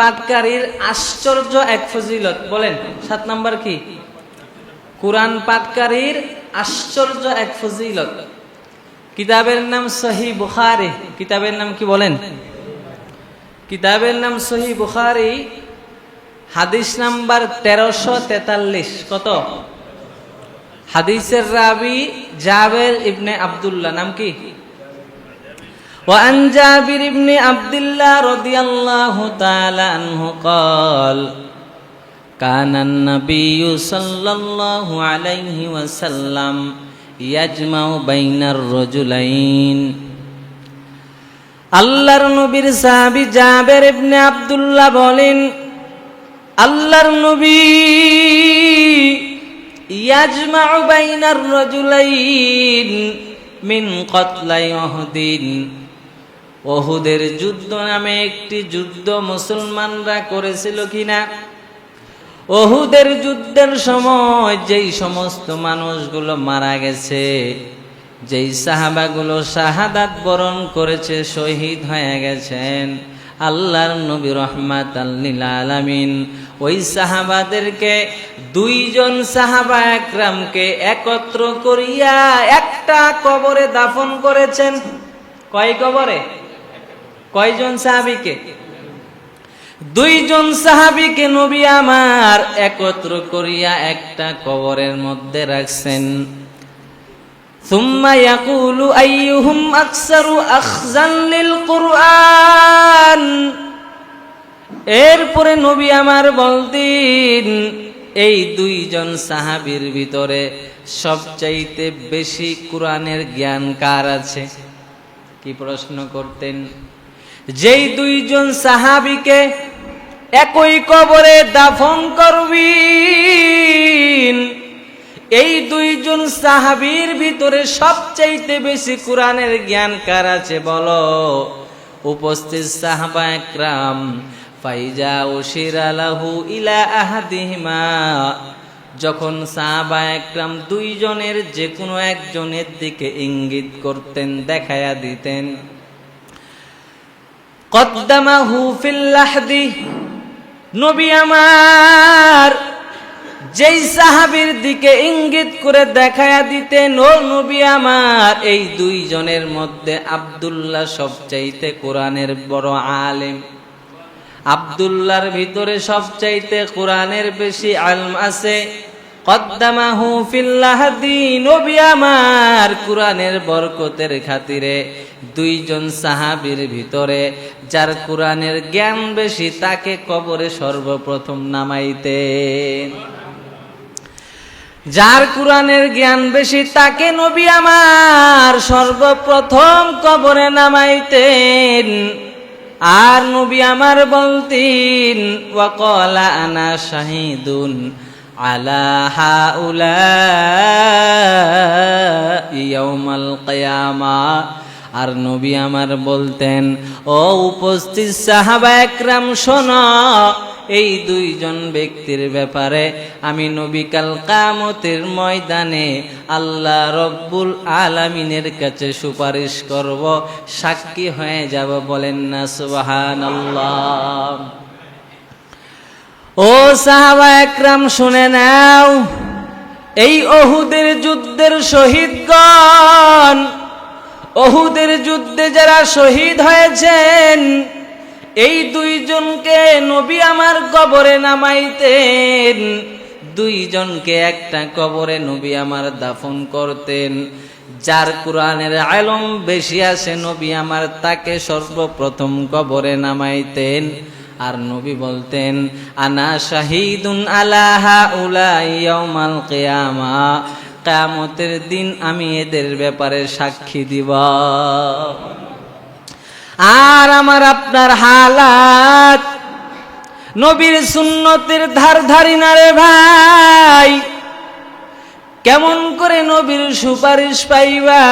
পাঠকারীর আশ্চর্য এক ফজিলত। বলেন 7 নাম্বার কি? কোরআন পাঠকারীর আশ্চর্য এক ফজিলত। কিতাবের নাম সহিহ বুখারী। কিতাবের নাম কি বলেন? কিতাবের নাম সহিহ বুখারী, হাদিস নাম্বার 1343। কত? হাদিসের রাবি জাবের ইবনে আব্দুল্লাহ। নাম কি? وعن جابر بن عبد الله رضي الله تعالى عنه قال كان النبي صلى الله عليه وسلم يجمع بين الرجلين। আল্লাহর নবীর সাহাবী জাবের ইবনে আব্দুল্লাহ বলেন, আল্লাহর নবী ইয়াজমাউ বাইনার রাজুলাইন মিন কতলাই উহুদিন। উহুদের যুদ্ধ নামে একটি যুদ্ধ মুসলমানরা করেছিল কিনা? উহুদের যুদ্ধের সময় যেই সমস্ত মানুষগুলো মারা গেছে, যেই সাহাবাগুলো শাহাদাত বরণ করেছে, শহীদ হয়ে গেছেন, আল্লাহর নবী রাহমাতাল লিল আলামিন ওই সাহাবাদেরকে, 2 জন সাহাবা একরামকে একত্র করিয়া একটা কবরে দাফন করেছেন। কয় কবরে? কয়জন সাহাবীকে? 2 জন সাহাবীকে নবী আমার একত্র করিয়া একটা কবরের মধ্যে রাখছেন। সুম্মা ইয়াকুলু আইয়ুহুম আকসারু আখযান লিল কুরআন। এরপরে নবী আমার বলতেন, এই 2 জন সাহাবীর ভিতরে সবচাইতে বেশি কোরআনের জ্ঞান কার আছে? কি প্রশ্ন করতেন? যেই 2 জন সাহাবীকে একই কবরে দাফন করবেন, এই 2 জন সাহাবীর ভিতরে সবচাইতে বেশি কোরআনের জ্ঞান কার আছে বলো? উপস্থিত সাহাবা একরাম ফাইজা উশিরা লাহু ইলা আহাদিহিমা, যখন সাহাবা একরাম 2 জনের যে কোনো একজনের দিকে ইঙ্গিত করতেন, দেখায়া দিতেন, কদ্দামাহু ফিল লাহদি, নবী আমার যেই সাহাবীর দিকে ইঙ্গিত করে দেখায়া দিতেন, ও নবী আমার এই 2 জনের মধ্যে আব্দুল্লাহ সবচাইতে কোরআনের বড় আলেম। আব্দুল্লাহর ভিতরে সবচাইতে কোরআনের বেশি ইলম আছে। কদ্দামাহু ফিল লাহদি, নবী আমার কোরআনের বরকতের খাতিরে 2 জন সাহাবীর ভিতরে যার কোরআনের জ্ঞান বেশি তাকে কবরে সর্বপ্রথম নামাইতেন। যার কোরআনের জ্ঞান বেশি তাকে নবী আমার সর্বপ্রথম কবরে নামাইতেন। আর নবী আমার বলতেন, ওয়াকালা আনা শাহিদুন আলা হাউলা ইয়াউমাল কিয়ামাহ। আর নবী আমার বলতেন, ও উপস্থিত সাহাবা একরাম শোনো, এই 2 জন ব্যক্তির ব্যাপারে আমি নবী কাল কিয়ামতের ময়দানে আল্লাহ রব্বুল আলামিনের কাছে সুপারিশ করব, সাক্ষী হয়ে যাব। বলেন না সুবহানাল্লাহ। ও সাহাবা একরাম শুনে নাও, এই উহুদের যুদ্ধের শহীদগণ, উহুদের যুদ্ধে যারা শহীদ হয়েছেন, এই 2 জনকে নবী আমার কবরে নামাইতেন। 2 জনকে একটা কবরে নবী আমার দাফন করতেন। যার কোরআনের ইলম বেশি আছে নবী আমার তাকে সর্বপ্রথম কবরে নামাইতেন। আর নবী বলতেন, আনা শাহিদুন আলা হাউলা ইয়াউমাল কিয়ামাহ, কিয়ামতের দিন আমি এদের ব্যাপারে সাক্ষী দিব। আর আমার আপনার হালাত নবীর সুন্নতের ধার ধারি না রে ভাই। কেমন করে নবীর সুপারিশ পাইবা?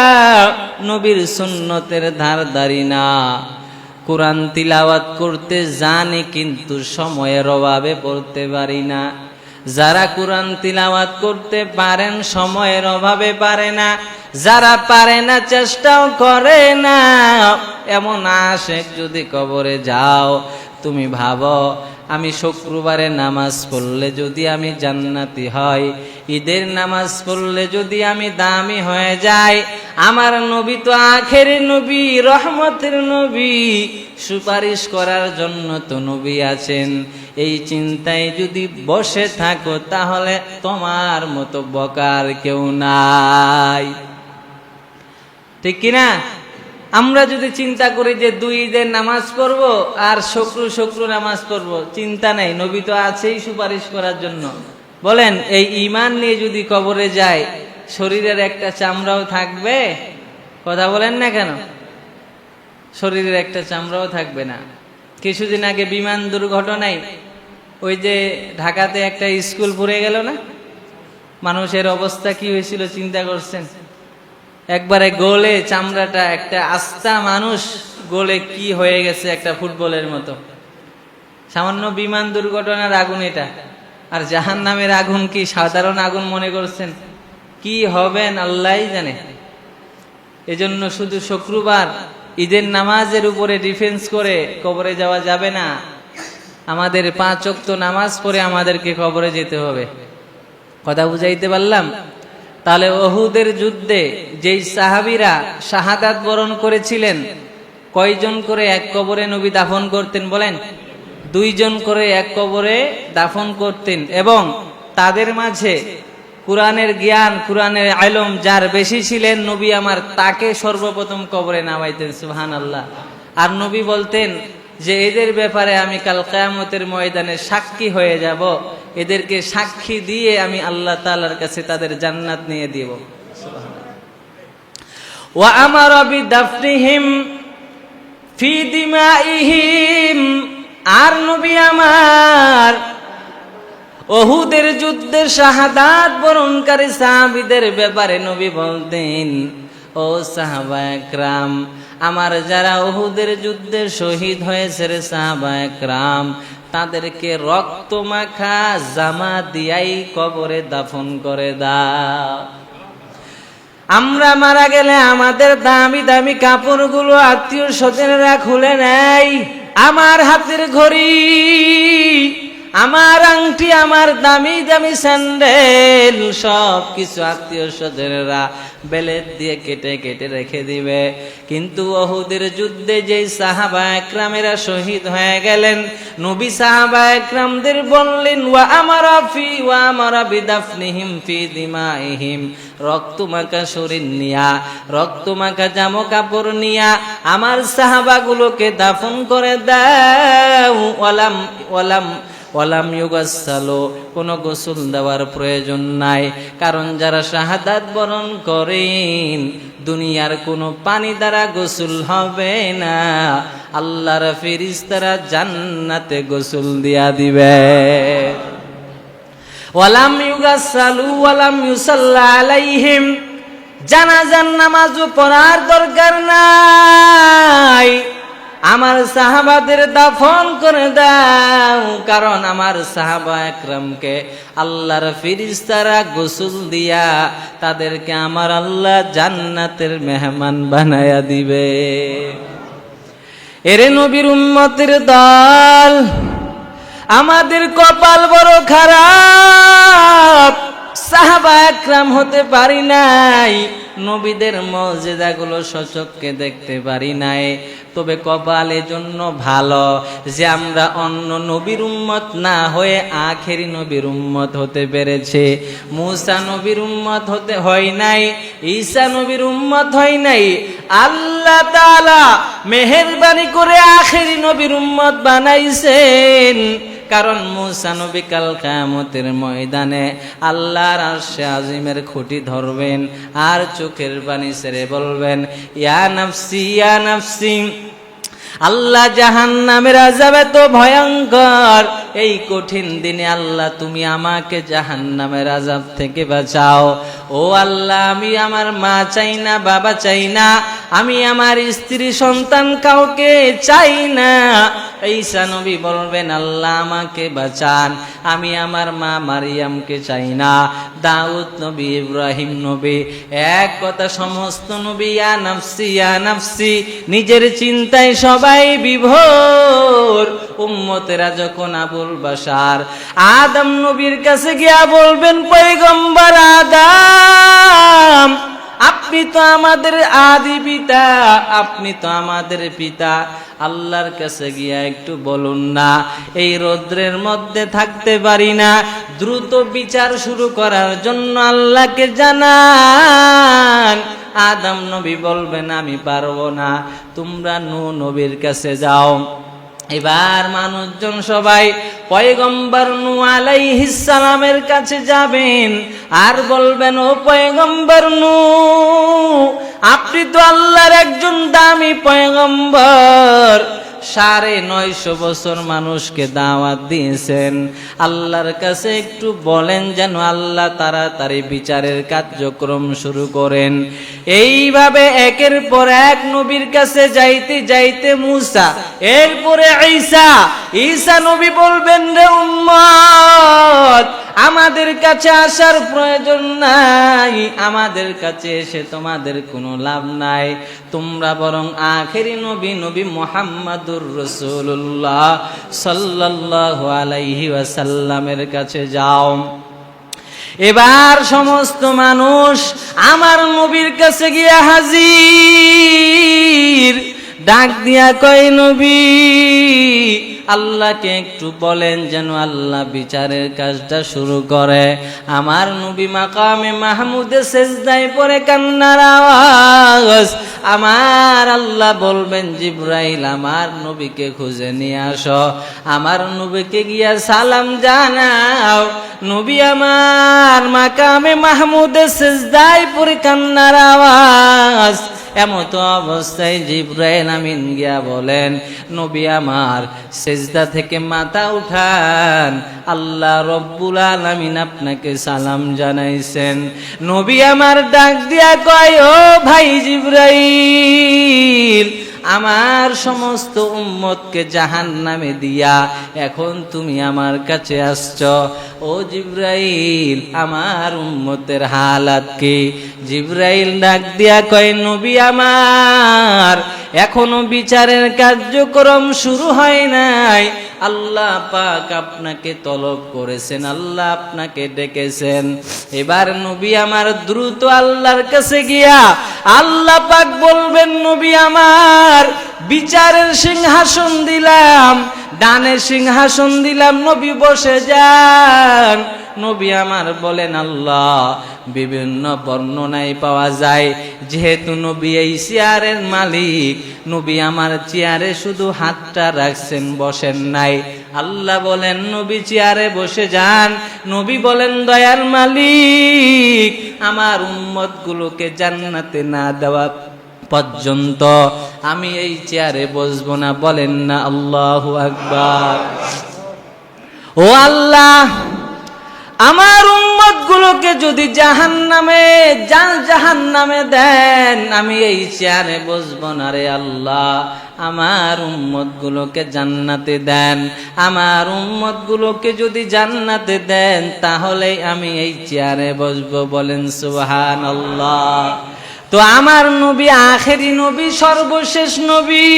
নবীর সুন্নতের ধার ধারি না। কোরআন তিলাওয়াত করতে জানি কিন্তু সময়ের অভাবে পড়তে পারি না। যারা কোরআন তিলাওয়াত করতে পারেন সময়ের অভাবে পারে না, যারা পারে না চেষ্টাও করে না, এমন আশেক যদি কবরে যাও তুমি ভাবো আমি শুক্রবারে নামাজ পড়লে যদি আমি জান্নাতি হই, ঈদের নামাজ পড়লে যদি আমি দামি হয়ে যাই, আমার নবী তো আখেরি নবী, রহমতের নবী, সুপারিশ করার জন্য তো নবী আছেন। এই চিন্তায় যদি বসে থাকো তাহলে তোমার মতো বকার কেউ নাই, ঠিক কিনা? আমরা যদি চিন্তা করি যে 2 ঈদের নামাজ পড়ব আর শুক্র নামাজ পড়ব, চিন্তা নাই, নবী তো আছেই সুপারিশ করার জন্য। বলেন এই ঈমান নিয়ে যদি কবরে যায়, শরীরের একটা চামড়াও থাকবে? কথা বলেন না কেন? শরীরের একটা চামড়াও থাকবে না। কিছুদিন আগে বিমান দুর্ঘটনায় ওই যে ঢাকাতে একটা স্কুল পুড়ে গেল না, মানুষের অবস্থা কি হয়েছিল চিন্তা করছেন? একবারে গোলে চামড়াটা, একটা আস্তা মানুষ গোলে কি হয়ে গেছে, একটা ফুটবলের মতো। সামান্য বিমান দুর্ঘটনার আগুন এটা, আর জাহান্নামের আগুন কি সাধারণ আগুন মনে করছেন? কি হবেন আল্লাহই জানে। এজন্য শুধু শুক্রবার ঈদের নামাজের উপরে ডিফেন্স করে কবরে যাওয়া যাবে না। আমাদের 5 ওয়াক্ত নামাজ পড়ে আমাদেরকে কবরে যেতে হবে। কথা বুঝাইতে পারলাম? তাহলে উহুদের যুদ্ধে যেই সাহাবীরা শাহাদাত বরণ করেছিলেন, কয়জন করে এক কবরে নবী দাফন করতেন বলেন? 2 জন করে এক কবরে দাফন করতেন। এবং তাদের মাঝে কুরআনের জ্ঞান, কুরআনের ইলম যার বেশি ছিলেন, নবী আমার তাকে সর্বপ্রথম কবরে নামাইতেন। সুবহানাল্লাহ। আর নবী বলতেন যে এদের ব্যাপারে আমি কাল কিয়ামতের ময়দানে সাক্ষী হয়ে যাব, এদেরকে সাক্ষী দিয়ে আমি আল্লাহ তাআলার কাছে তাদের জান্নাত নিয়ে দিব। ওয়া আমারা বিদাফনিহিম ফি দিমাইহিম, আর নবী আমার উহুদের যুদ্ধে শাহাদাত বরণকারী সাহাবীদের ব্যাপারে নবী বলতেন, ও সাহাবায়ে কেরাম, আমার যারা উহুদের যুদ্ধে শহীদ হয়েছে রে সাহাবায়ে কেরাম, তাদেরকে রক্ত মাখা জামা দিয়াই কবরে দাফন করে দাও। আমরা মারা গেলে আমাদের দামি দামি কাপড়গুলো আত্মীয় স্বজনেরা খুলে নেয়, আমার হাতের ঘড়ি, আমার আংটি, আমার দামি দামি স্যান্ডেল, সব কিছু আত্মীয় স্বজনেরা বেলেট দিয়ে কেটে কেটে রেখে দিবে। কিন্তু উহুদের যুদ্ধে যেই সাহাবায়ে কেরামেরা শহীদ হয়ে গেলেন, নবী সাহাবায়ে কেরামদের বললেন, ওয়া আমারা বিদাফনিহিম ফি দিমাইহিম, রক্তমাখা শরীর নিয়া, রক্তমাখা জামা কাপড় নিয়া আমার সাহাবাগুলোকে দাফন করে দাও। ওয়ালাম ইউগাসসালু, কোনো গোসল দেওয়ার প্রয়োজন নাই, কারণ যারা শাহাদাত বরণ করেন দুনিয়ার কোনো পানি দ্বারা গোসল হবে না, আল্লাহর ফেরেশতারা জান্নাতে গোসল দিয়া দিবে। ওয়ালাম ইউগাসসালু ওয়ালাম ইউসাল্লা আলাইহিম, জানাজার নামাজও পড়ার দরকার নাই, আমার সাহাবাদের দাফন করে দাও, কারণ আমার সাহাবায়ে কেরামকে আল্লাহর ফেরেশতারা গোসল দিয়া তাদেরকে আমার আল্লাহ জান্নাতের মেহমান বানায়া দিবে। এরে নবীর উম্মতের দল, আমাদের কপাল বড় খারাপ, সাহাবায়ে কেরাম হতে পারি নাই, নবীদের মর্যাদাগুলো সচক্ষে দেখতে পারি নাই। তবে কপাল এজন্য ভালো যে আমরা অন্য নবীর উম্মত না হয়ে আখেরি নবীর উম্মত হতে পেরেছে। মূসা নবীর উম্মত হতে হয় নাই, ঈসা নবীর উম্মত হয় নাই, আল্লাহ তাআলা মেহেরবানি করে আখেরি নবীর উম্মত বানাইছেন। কারণ মূসা নবী কাল কিয়ামতের ময়দানে আল্লাহর আরশে আজিমের খুঁটি ধরবেন আর চোখের পানি ছেড়ে বলবেন, ইয়া নাফসি ইয়া নাফসি। আল্লাহ জাহান্নামের আযাব এত ভয়ঙ্কর, এই কঠিন দিনে আল্লাহ তুমি আমাকে জাহান্নামের আযাব থেকে বাঁচাও। ও আল্লাহ, আমি আমার মা চাই না, বাবা চাই না, আমি আমার স্ত্রী সন্তান কাউকে চাই না। ঈসা নবী বলবেন, আল্লাহ আমাকে বাঁচান, আমি আমার মা মারিয়ামকে চাই না। দাউদ নবী, ইব্রাহিম নবী, এক কথা সমস্ত নবী ইয়া নাফসি ইয়া নাফসি, নিজের চিন্তায় সবাই বিভোর। উম্মতেরা যখন আবুল বাশার আদম নবীর কাছে গিয়া বলবেন, পয়গম্বর আদম, আপনি তো আমাদের আদি পিতা, আপনি তো আমাদের পিতা, আল্লাহর কাছে গিয়া একটু বলুন না, এই রৌদ্রের মধ্যে থাকতে পারি না, দ্রুত বিচার শুরু করার জন্য আল্লাহকে জানান। আদম নবী বলবেন, আমি পারবো না, তোমরা নূহ নবীর কাছে যাও। এবার মানুষজন সবাই পয়গম্বর নূহ আলাইহিস সালামের কাছে যাবেন আর বলবেন, ও পয়গম্বর নূহ, আপনি তো আল্লাহর একজন দামি পয়গম্বর, ৯৫০ বছর মানুষকে দাওয়াত দিয়েছেন, আল্লাহর কাছে একটু বলেন যেন আল্লাহ তাড়াতাড়ি বিচারের কার্যক্রম শুরু করেন। এইভাবে একের পর এক নবীর কাছে যাইতে যাইতে মূসা, এরপরে ঈসা নবী বলবেন, রে উম্মত, আমাদের কাছে আসার প্রয়োজন নাই, আমাদের কাছে এসে তোমাদের কোনো লাভ নাই, তোমরা বরং আখেরি নবী নবী মুহাম্মাদুর রাসূলুল্লাহ সাল্লাল্লাহু আলাইহি ওয়াসাল্লামের কাছে যাও। এবার সমস্ত মানুষ আমার নবীর কাছে গিয়া হাজির, ডাক দিয়া কয়, নবী, আল্লাহকে একটু বলেন যেন আল্লাহ বিচারের কাজটা শুরু করে। আমার নবী মাকামে মাহমুদে সেজদায় পড়ে কান্নার আওয়াজ। আমার আল্লাহ বলবেন, জিব্রাইল, আমার নবীকে খুঁজে নিয়ে আসো, আমার নবীকে গিয়া সালাম জানাও। নবী আমার মাকামে মাহমুদে সেজদায় পড়ে কান্নার আওয়াজ। এমত অবস্থায় জিব্রাইল আমিন গিয়া বলেন, নবী আমার সেজদা থেকে মাথা উঠান, আল্লাহ রব্বুল আলামিন আপনাকে সালাম জানাইছেন। নবী আমার ডাক দিয়া কয়, ও ভাই জিব্রাইল, আমার সমস্ত উম্মতকে জাহান্নামে দিয়া এখন তুমি আমার কাছে আসছ। ও জিব্রাইল, আমার উম্মতের হালাত কি? জিব্রাইল ডাক দিয়া কয়, নবী আমার এখনো বিচারের কার্যক্রম শুরু হয় নাই, আল্লাহ পাক আপনাকে তলব করেছেন, আল্লাহ আপনাকে ডেকেছেন। এবার নবী আমার দ্রুত আল্লাহর কাছে গিয়া আল্লাহ পাক বলবেন, নবী আমার বিচারের সিংহাসন দিলাম, ডানের সিংহাসন দিলাম, নবী বসে যান। নবী আমার বলেন, আল্লাহ বিভিন্ন বর্ণনায় পাওয়া যায়, যেহেতু নবী এই চেয়ারের মালিক, নবী আমার চেয়ারে শুধু হাতটা রাখছেন, বসেন নাই। আল্লাহ বলেন, নবী চেয়ারে বসে যান। নবী বলেন, দয়ার মালিক, আমার উম্মত গুলোকে জান্নাতে না দেওয়া পর্যন্ত আমি এই চেয়ারে বসবো না। বলেন না আল্লাহু আকবার। ও আল্লাহ, আমার উম্মত গুলোকে যদি জাহান্নামে দেন, আমি এই চেয়ারে বসবো না রে আল্লাহ। আমার উম্মত গুলোকে জান্নাতে দেন, আমার উম্মত গুলোকে যদি জান্নাতে দেন, তাহলে আমি এই চেয়ারে বসবো। বলেন সুবহানাল্লাহ। তো আমার নবী আখেরি নবী, সর্বশেষ নবী,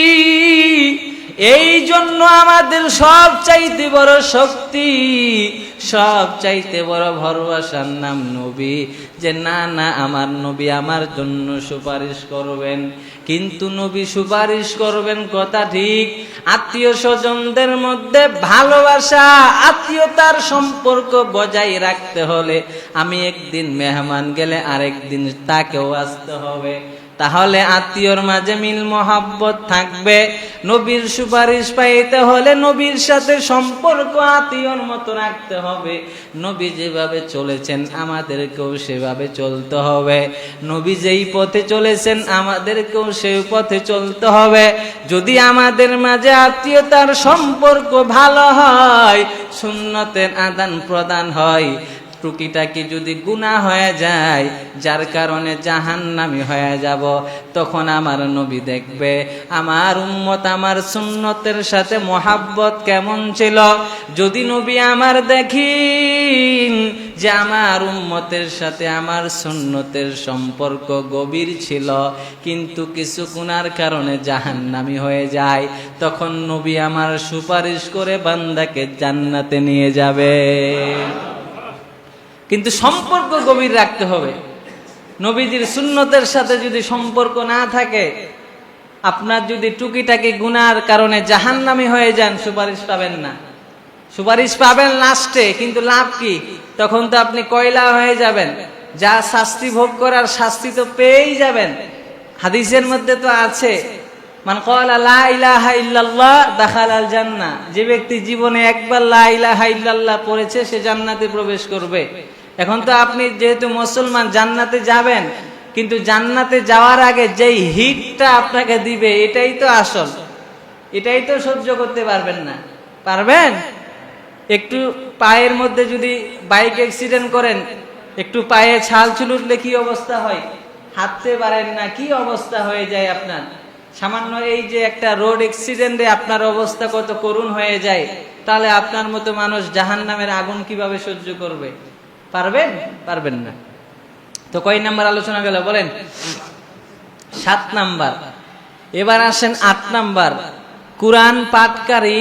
এই জন্য আমাদের সব চাইতে বড় শক্তি, সব চাইতে বড় ভরসার নাম নবী। যে না না, আমার নবী আমার জন্য সুপারিশ করবেন। কিন্তু নবী সুপারিশ করবেন কথা ঠিক, আত্মীয় স্বজনদের মধ্যে ভালোবাসা, আত্মীয়তার সম্পর্ক বজায় রাখতে হলে আমি একদিন মেহমান গেলে আরেকদিন তাকেও আসতে হবে, তাহলে আত্মীয়র মাঝে মিল মহাব্বত থাকবে। নবীর সুপারিশ পাইতে হলে নবীর সাথে সম্পর্ক আত্মীয়র মতো রাখতে হবে। নবী যেভাবে চলেছেন আমাদেরকেও সেভাবে চলতে হবে। নবী যেই পথে চলেছেন আমাদেরকেও সেই পথে চলতে হবে। যদি আমাদের মাঝে আত্মীয়তার সম্পর্ক ভালো হয়, সুন্নতের আদান প্রদান হয়, টুকিটাকি যদি গুনাহ হয়ে যায়, যার কারণে জাহান্নামী হয়ে যাব, তখন আমার নবী দেখবে আমার উম্মত আমার সুন্নতের সাথে মহাব্বত কেমন ছিল। যদি নবী আমার দেখেন যে আমার উম্মতের সাথে আমার সুন্নতের সম্পর্ক গভীর ছিল, কিন্তু কিছু গুনার কারণে জাহান্নামী হয়ে যায়, তখন নবী আমার সুপারিশ করে বান্দাকে জান্নাতে নিয়ে যাবে। কিন্তু সম্পর্ক গভীর রাখতে হবে। নবীজির সুন্নতের সাথে যদি সম্পর্ক না থাকে, আপনার যদি টুকিটাকি গুনার কারণে জাহান্নামী হয়ে যান, সুপারিশ পাবেন না। সুপারিশ পাবেন লাস্টে, কিন্তু লাভ কি? তখন তো আপনি কয়লা হয়ে যাবেন, যা শাস্তি ভোগ করার শাস্তি তো পেয়েই যাবেন। হাদিসের মধ্যে তো আছে, মান ক্বালা লা ইলাহা ইল্লাল্লাহ দাখালাল জান্নাহ, যে ব্যক্তি জীবনে একবার লা ইলাহা ইল্লাল্লাহ পড়েছে সে জান্নাতে প্রবেশ করবে। এখন তো আপনি যেহেতু মুসলমান জান্নাতে যাবেন, কিন্তু জান্নাতে যাওয়ার আগে যেই হিটটা আপনাকে দিবে এটাই তো আসল, এটাই তো সহ্য করতে পারবেন না। পারবেন? একটু পায়ের মধ্যে যদি বাইক অ্যাক্সিডেন্ট করেন, একটু পায়ে ছাল চুল উঠলে কি অবস্থা হয়? হাঁটতে পারেন না, কি অবস্থা হয়ে যায় আপনার। সামান্য এই যে একটা রোড অ্যাক্সিডেন্টে আপনার অবস্থা কত করুণ হয়ে যায়, তাহলে আপনার মতো মানুষ জাহান্নামের আগুন কিভাবে সহ্য করবে? পারবেন? পারবেন না। তো কয় নাম্বার আলোচনা গেল বলেন? 7 নাম্বার। এবার আসেন 8 নাম্বার। কুরআন পাঠকারী